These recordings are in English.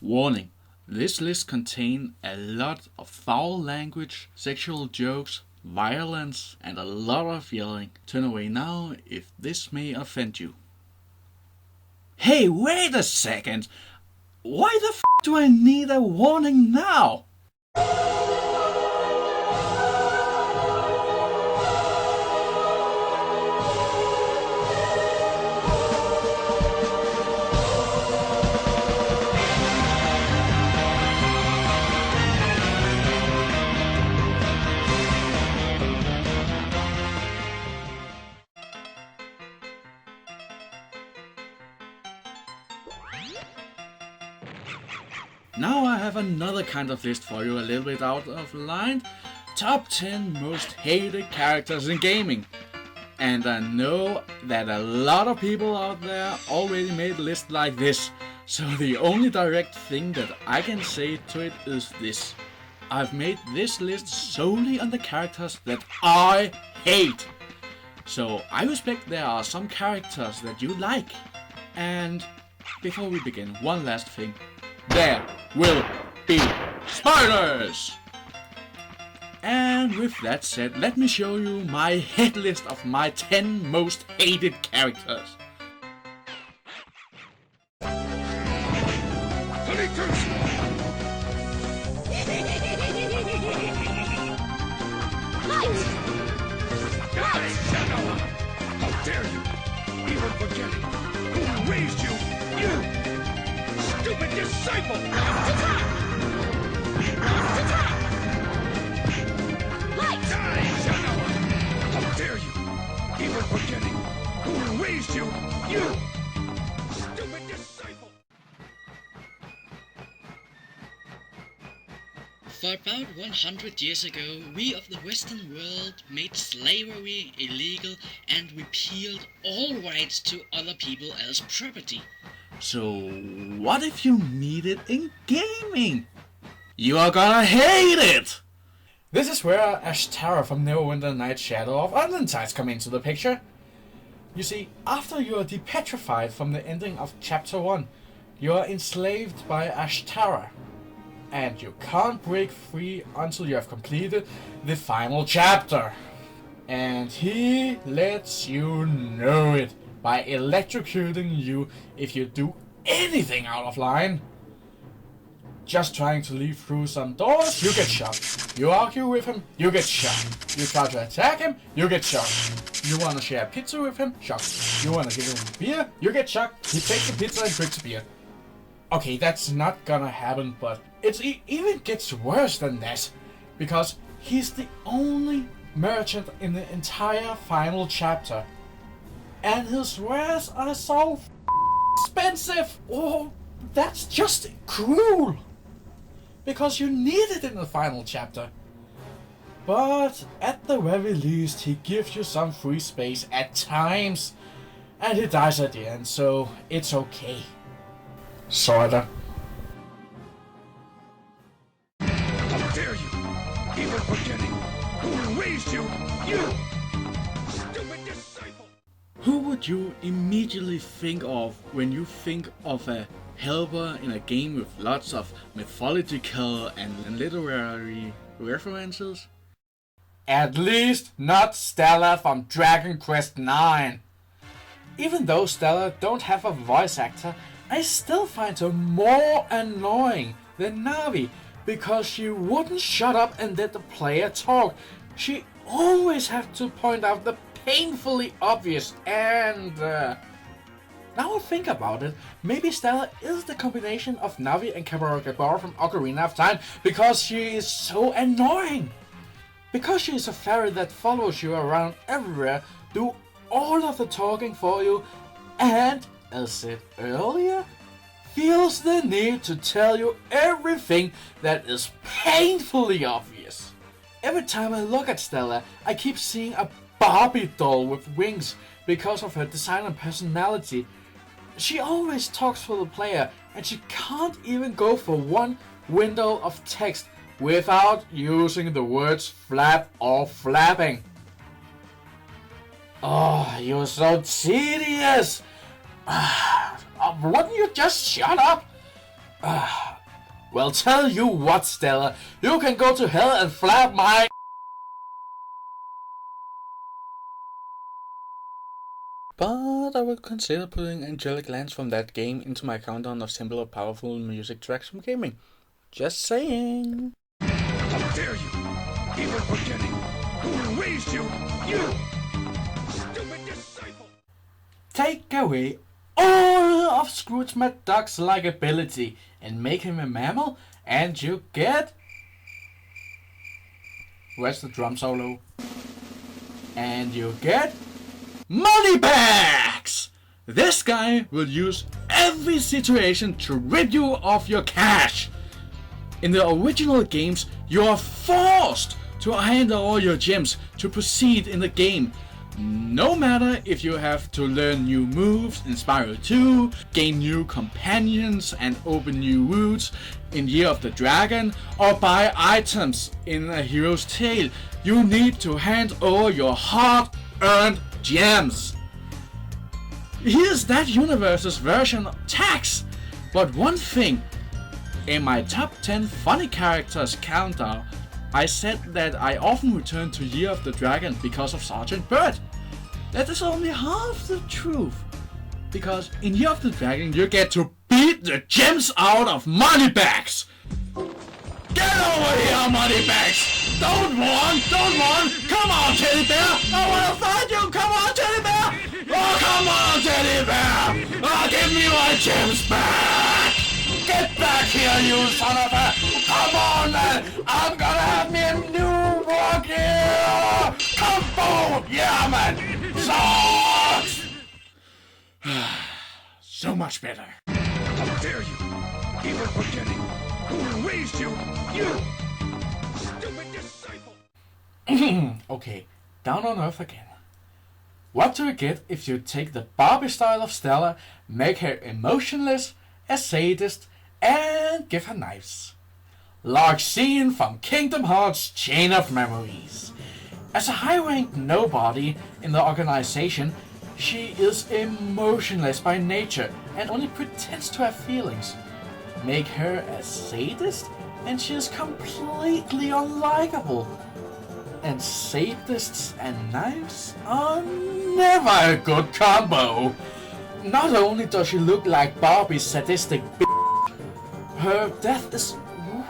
Warning: this list contains a lot of foul language, sexual jokes, violence, and a lot of yelling. Turn away now if this may offend you. Hey, wait a second! Why the f do I need a warning now? Now I have another kind of list for you, a little bit out of line. Top 10 most hated characters in gaming. And I know that a lot of people out there already made a list like this. So the only direct thing that I can say to it is this. I've made this list solely on the characters that I hate. So I respect there are some characters that you like. And before we begin, one last thing. There will be spoilers! And with that said, let me show you my hit list of my 10 most hated characters. How dare you! Even forgetting who raised you! You! Stupid disciple! Die, Shanoa! How dare you! Even forgetting who raised you! You! Stupid disciple! For about 100 years ago, we of the Western world made slavery illegal and repealed all rights to other people else's property. So what if you need it in gaming? You are gonna hate it! This is where Ashtara from Neverwinter Night Shadow of Atlantis come into the picture. You see, after you are depetrified from the ending of chapter 1, you are enslaved by Ashtara. And you can't break free until you have completed the final chapter. And he lets you know it by electrocuting you if you do anything out of line. Just trying to leave through some doors, you get shot. You argue with him, you get shot. You try to attack him, you get shot. You wanna share pizza with him, shot. You wanna give him beer, you get shot. He takes the pizza and drinks the beer. Okay, that's not gonna happen, but it even gets worse than that. Because he's the only merchant in the entire final chapter. And his wares are so expensive. Oh, that's just cruel. Because you need it in the final chapter. But at the very least, he gives you some free space at times. And he dies at the end, so it's okay. Sorta. How dare you! Even forgetting who raised you! You! Stupid disciple! Who would you immediately think of when you think of a helper in a game with lots of mythological and literary references? At least not Stella from Dragon Quest IX. Even though Stella don't have a voice actor, I still find her more annoying than Navi because she wouldn't shut up and let the player talk. She always had to point out the painfully obvious and now I think about it, maybe Stella is the combination of Navi and Kabaragabara from Ocarina of Time because she is so annoying. Because she is a fairy that follows you around everywhere, do all of the talking for you, and, as said earlier, feels the need to tell you everything that is painfully obvious. Every time I look at Stella, I keep seeing a Barbie doll with wings because of her design and personality. She always talks for the player, and she can't even go for one window of text without using the words flap or flapping. Oh, you're so tedious! Wouldn't you just shut up? Well, tell you what, Stella, you can go to hell and flap my... But I will consider putting Angelic Lands from that game into my countdown of simple or powerful music tracks from gaming. Just saying. How dare you! Even forgetting who raised you! You! Stupid disciple! Take away all of Scrooge McDuck's likability and make him a mammal, and you get... Where's the drum solo? And you get... Moneybags! This guy will use every situation to rip you of your cash. In the original games, you are forced to hand all your gems to proceed in the game. No matter if you have to learn new moves in Spyro 2, gain new companions and open new routes in Year of the Dragon, or buy items in A Hero's Tale, you need to hand over your hard-earned gems. Here's that universe's version of tax. But one thing, in my top 10 funny characters countdown, I said that I often return to Year of the Dragon because of Sergeant Burt. That is only half the truth. Because in Year of the Dragon you get to beat the gems out of Moneybags. Get over here, Moneybags! Don't warn! Come on, Teddy Bear! I wanna fight you! Come on, Teddy Bear! Oh, come on, Teddy Bear! Oh, give me my gems back! Get back here, you son of a... Come on, man! I'm gonna have me a new war gear! Combo! Yeah, man! Socks! So much better. How dare you! Even forgetting who raised you! You! Stupid disciple! Okay, down on Earth again. What do you get if you take the Barbie style of Stella, make her emotionless, a sadist, and give her knives? Like scene from Kingdom Hearts Chain of Memories. As a high-ranked nobody in the organization, she is emotionless by nature and only pretends to have feelings. Make her a sadist, and she is completely unlikable. And sadists and knives are never a good combo. Not only does she look like Barbie's sadistic bitch, her death is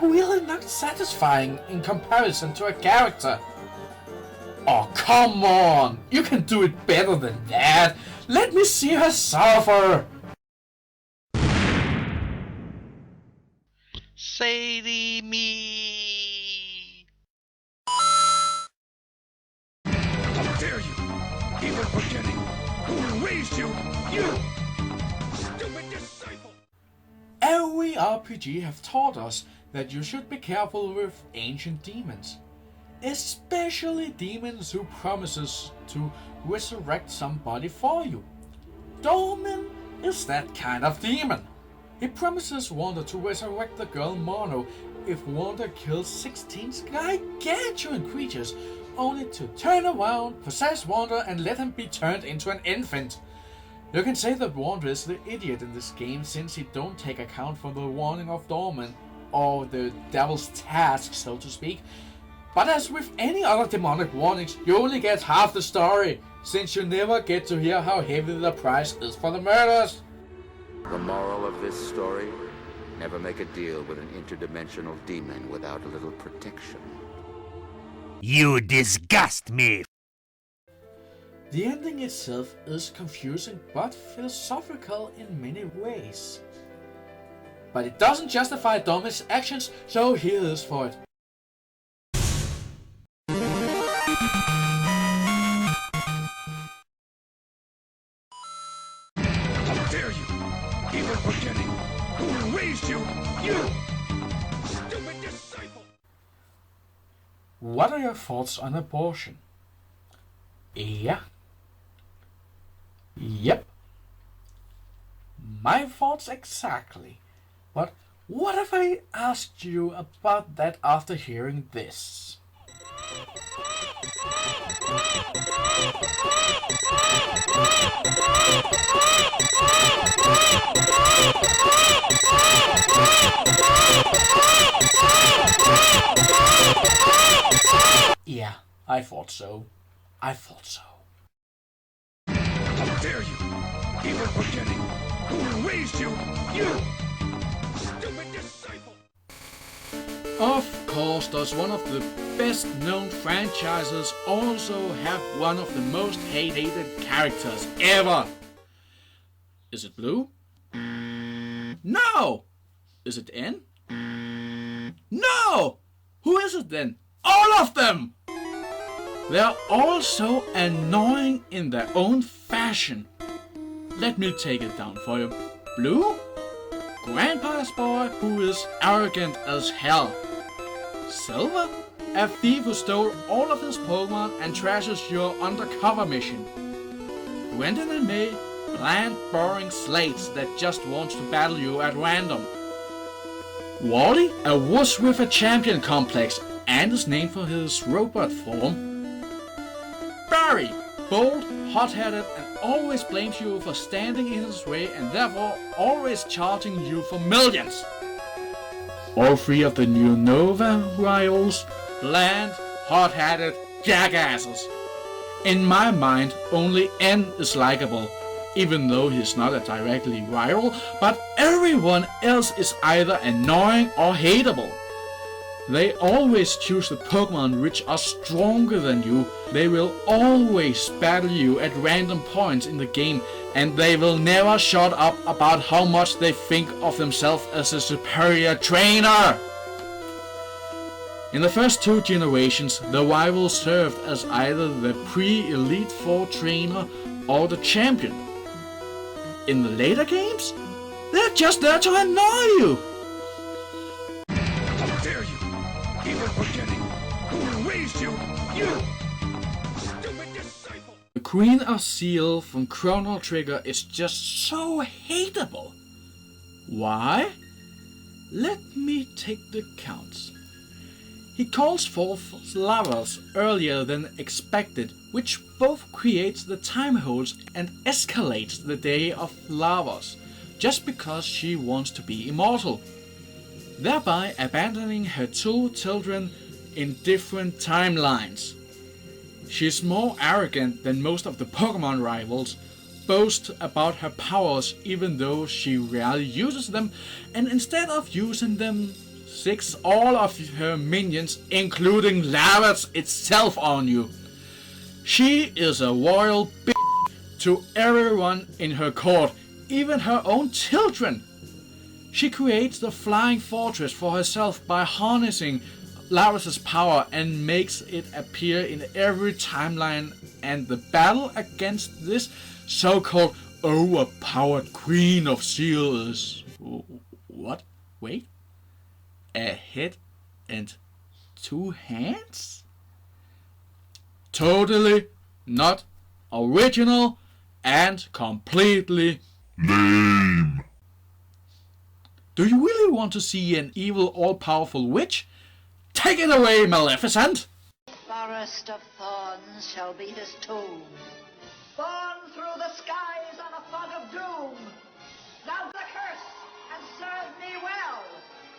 really not satisfying in comparison to her character. Oh, come on! You can do it better than that! Let me see her suffer! Sadie me! How dare you! Even forgetting who raised you! You! Stupid disciple! Every RPG have taught us that you should be careful with ancient demons. Especially demons who promises to resurrect somebody for you. Dormin is that kind of demon. He promises Wanda to resurrect the girl Mono if Wanda kills 16 gargantuan creatures, only to turn around, possess Wanda, and let him be turned into an infant. You can say that Wanda is the idiot in this game since he don't take account for the warning of Dormin, or the devil's task, so to speak. But as with any other demonic warnings, you only get half the story, since you never get to hear how heavy the price is for the murders. The moral of this story? Never make a deal with an interdimensional demon without a little protection. You disgust me! The ending itself is confusing but philosophical in many ways. But it doesn't justify Dormin's actions, so here is for it. How dare you! Even forgetting who raised you! You! Stupid disciple! What are your thoughts on abortion? Yeah. Yep. My thoughts exactly. But what if I asked you about that after hearing this? I thought so. I thought so. How dare you! Even forgetting who raised you! You! Stupid disciple! Of course, does one of the best-known franchises also have one of the most hated characters ever? Is it Blue? No! Is it N? No! Who is it then? All of them! They're all so annoying in their own fashion. Let me take it down for you. Blue? Grandpa's boy who is arrogant as hell. Silver? A thief who stole all of his Pokemon and trashes your undercover mission. Gwendolyn and May? Bland, boring slates that just wants to battle you at random. Wally? A wuss with a champion complex and is named for his robot form. Barry, bold, hot-headed, and always blames you for standing in his way and therefore always charging you for millions. All three of the new Nova rivals, bland, hot-headed jackasses. In my mind, only N is likable, even though he's not a directly rival, but everyone else is either annoying or hateable. They always choose the Pokemon which are stronger than you. They will always battle you at random points in the game, and they will never shut up about how much they think of themselves as a superior trainer. In the first two generations, the rivals served as either the pre-Elite Four trainer or the champion. In the later games, they're just there to annoy you. How dare you! Even forgetting who raised you! You! Stupid disciple! The Queen of Steel from Chrono Trigger is just so hateable. Why? Let me take the counts. He calls forth Lavos earlier than expected, which both creates the time holes and escalates the day of Lavos, just because she wants to be immortal, thereby abandoning her two children in different timelines. She's more arrogant than most of the Pokemon rivals, boasts about her powers even though she rarely uses them, and instead of using them, sicks all of her minions, including Lavos itself, on you. She is a royal bitch to everyone in her court, even her own children. She creates the Flying Fortress for herself by harnessing Lavos' power and makes it appear in every timeline, and the battle against this so-called overpowered Queen of Steel is... What? Wait? A head and two hands? Totally not original and completely lame. Do you really want to see an evil, all-powerful witch? Take it away, Maleficent! Forest of thorns shall be his tomb. Born through the skies on a fog of doom. Now the curse and serve me well.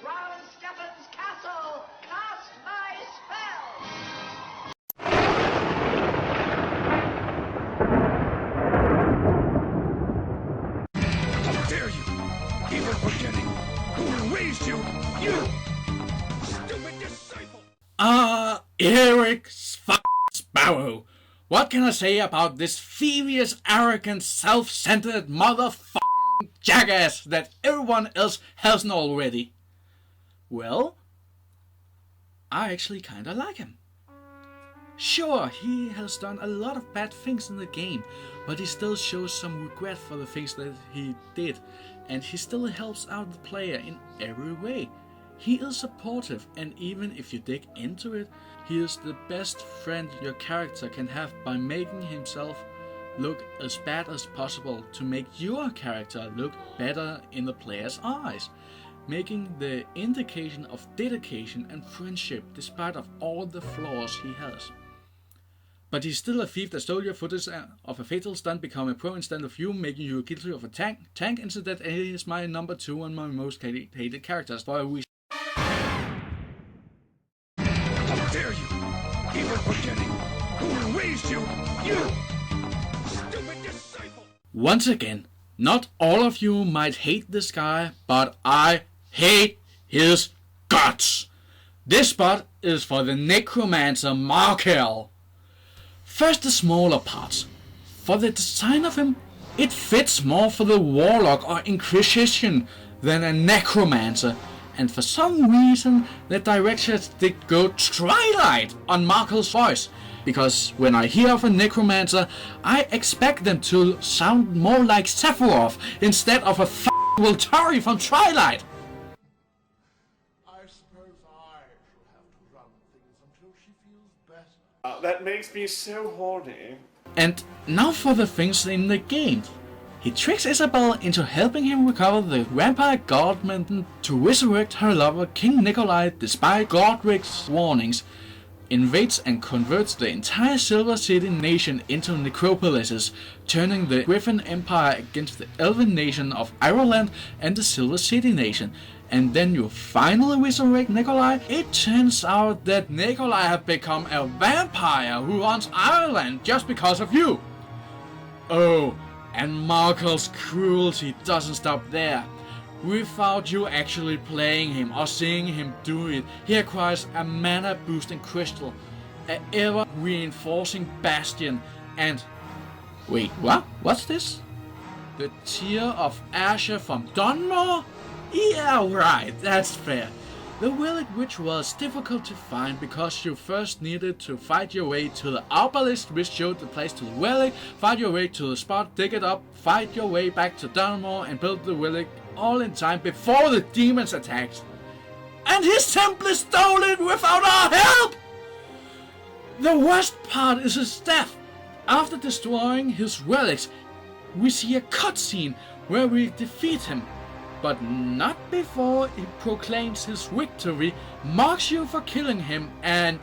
Round Stephen's castle, cast my spell. How dare you! Even forgetting who raised you! You! Stupid disciple! Eric Sparrow. What can I say about this thievius, arrogant, self-centered motherfucking jackass that everyone else hasn't already? Well, I actually kinda like him. Sure, he has done a lot of bad things in the game, but he still shows some regret for the things that he did, and he still helps out the player in every way. He is supportive, and even if you dig into it, he is the best friend your character can have by making himself look as bad as possible to make your character look better in the player's eyes, making the indication of dedication and friendship despite of all the flaws he has. But he's still a thief that stole your footage of a fatal stunt, become a pro instead of you, making you guilty of a tank incident, and he is my number 2 on my most hated characters. For a dare you? Even forgetting who raised you? You! Stupid disciple! Once again, not all of you might hate this guy, but I hate his guts. This spot is for the necromancer Markel. First the smaller parts. For the design of him, it fits more for the warlock or inquisition than a necromancer, and for some reason the directors did go Twilight on Markel's voice, because when I hear of a necromancer, I expect them to sound more like Sephiroth instead of a Volturi from Twilight. I suppose I shall have to run things until she feels better. That makes me so horny. And now for the things in the game. He tricks Isabel into helping him recover the vampire Godmanden to resurrect her lover King Nikolai despite Godric's warnings, invades and converts the entire Silver City nation into necropolises, turning the Griffin Empire against the Elven nation of Ireland and the Silver City nation. And then you finally resurrect Nikolai. It turns out that Nikolai had become a vampire who wants Ireland just because of you. Oh, and Markel's cruelty doesn't stop there. Without you actually playing him or seeing him do it, he acquires a mana boosting crystal, a ever reinforcing bastion, and... Wait, what? What's this? The Tear of Asher from Dunmore? Yeah, right, that's fair. The relic, which was difficult to find because you first needed to fight your way to the obelisk, which showed the place to the relic, fight your way to the spot, dig it up, fight your way back to Dunmore and build the relic all in time before the demons attacked. And he simply stole it without our help! The worst part is his death. After destroying his relics, we see a cutscene where we defeat him. But not before he proclaims his victory, mocks you for killing him, and...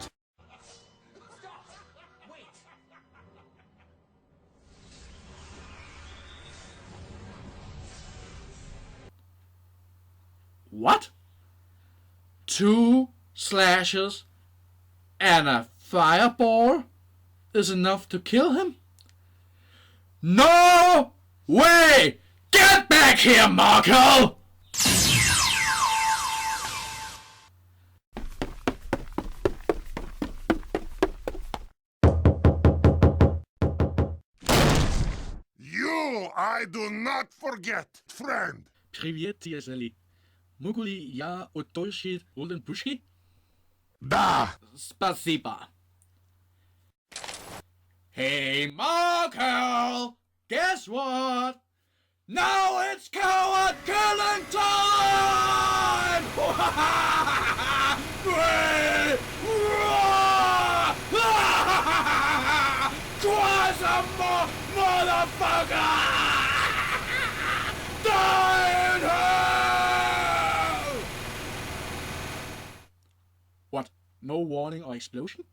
What? 2 slashes and a fireball is enough to kill him? No way! Get back here, Markel! You I do not forget, friend. Привет, TSLI. Могу ли я уточнить Golden Pushki? Да. Спасибо. Hey, Markel! Guess what? Now it's coward killing time! Try some more, motherfucker! Die in hell! What? No warning or explosion?